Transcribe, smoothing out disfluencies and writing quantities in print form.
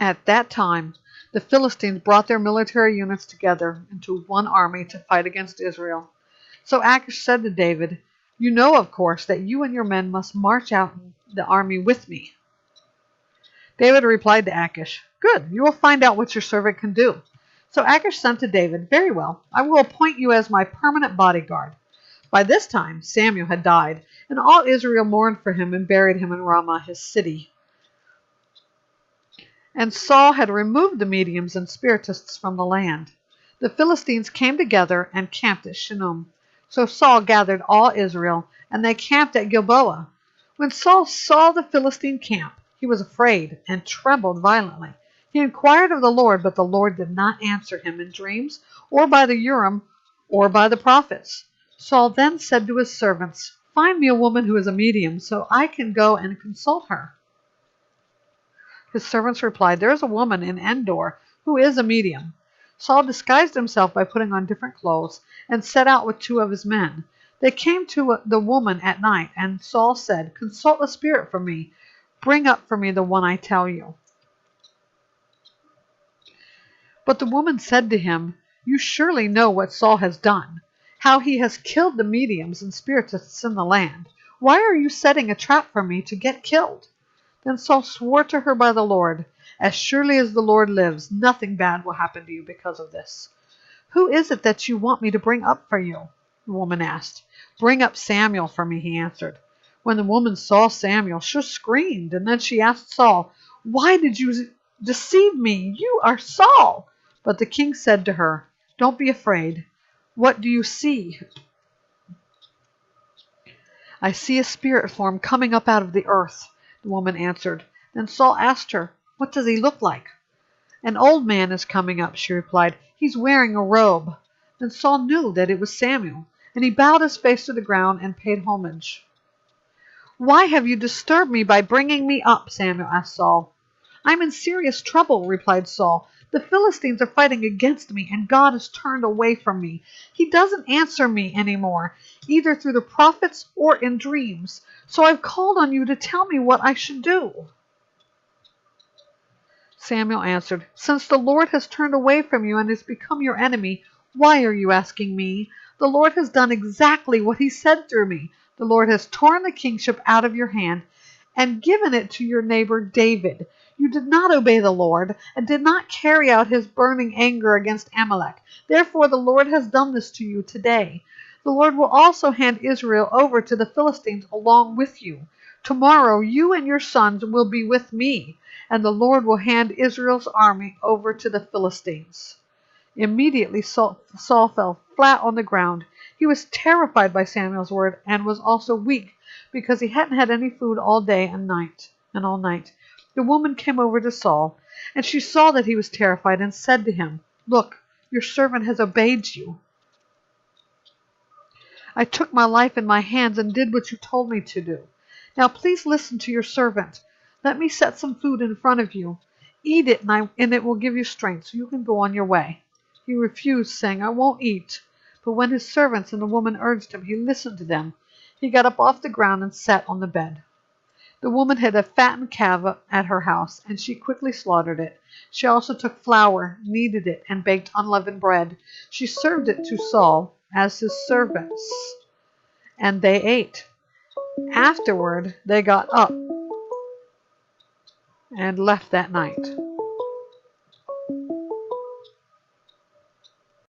At that time, the Philistines brought their military units together into one army to fight against Israel. So Achish said to David, "You know, of course, that you and your men must march out in the army with me." David replied to Achish, "Good, you will find out what your servant can do." So Achish sent to David, "Very well, I will appoint you as my permanent bodyguard." By this time Samuel had died, and all Israel mourned for him and buried him in Ramah, his city. And Saul had removed the mediums and spiritists from the land. The Philistines came together and camped at Shunem. So Saul gathered all Israel, and they camped at Gilboa. When Saul saw the Philistine camp, he was afraid and trembled violently. He inquired of the Lord, but the Lord did not answer him in dreams, or by the Urim, or by the prophets. Saul then said to his servants, "Find me a woman who is a medium, so I can go and consult her." His servants replied, "There is a woman in Endor who is a medium." Saul disguised himself by putting on different clothes and set out with 2 of his men. They came to the woman at night, and Saul said, "Consult a spirit for me. Bring up for me the one I tell you." But the woman said to him, "You surely know what Saul has done, how he has killed the mediums and spiritists in the land. Why are you setting a trap for me to get killed?" Then Saul swore to her by the Lord, "As surely as the Lord lives, nothing bad will happen to you because of this." "Who is it that you want me to bring up for you?" the woman asked. "Bring up Samuel for me," he answered. When the woman saw Samuel, she screamed, and then she asked Saul, "Why did you deceive me? You are Saul." But the king said to her, "Don't be afraid. What do you see?" "I see a spirit form coming up out of the earth," the woman answered. Then Saul asked her, "What does he look like?" "An old man is coming up," she replied. "He's wearing a robe." Then Saul knew that it was Samuel, and he bowed his face to the ground and paid homage. "Why have you disturbed me by bringing me up?" Samuel asked Saul. "I'm in serious trouble," replied Saul. "The Philistines are fighting against me, and God has turned away from me. He doesn't answer me anymore, either through the prophets or in dreams. So I've called on you to tell me what I should do." Samuel answered, "Since the Lord has turned away from you and has become your enemy, why are you asking me? The Lord has done exactly what he said through me. The Lord has torn the kingship out of your hand and given it to your neighbor David. You did not obey the Lord and did not carry out his burning anger against Amalek. Therefore the Lord has done this to you today. The Lord will also hand Israel over to the Philistines along with you. Tomorrow you and your sons will be with me, and the Lord will hand Israel's army over to the Philistines." Immediately Saul fell flat on the ground. He was terrified by Samuel's word and was also weak because he hadn't had any food all day and all night. The woman came over to Saul, and she saw that he was terrified and said to him, "Look, your servant has obeyed you. I took my life in my hands and did what you told me to do. Now please listen to your servant. Let me set some food in front of you. Eat it, and it will give you strength, so you can go on your way." He refused, saying, "I won't eat." But when his servants and the woman urged him, he listened to them. He got up off the ground and sat on the bed. The woman had a fattened calf at her house, and she quickly slaughtered it. She also took flour, kneaded it, and baked unleavened bread. She served it to Saul as his servants, and they ate. Afterward, they got up and left that night.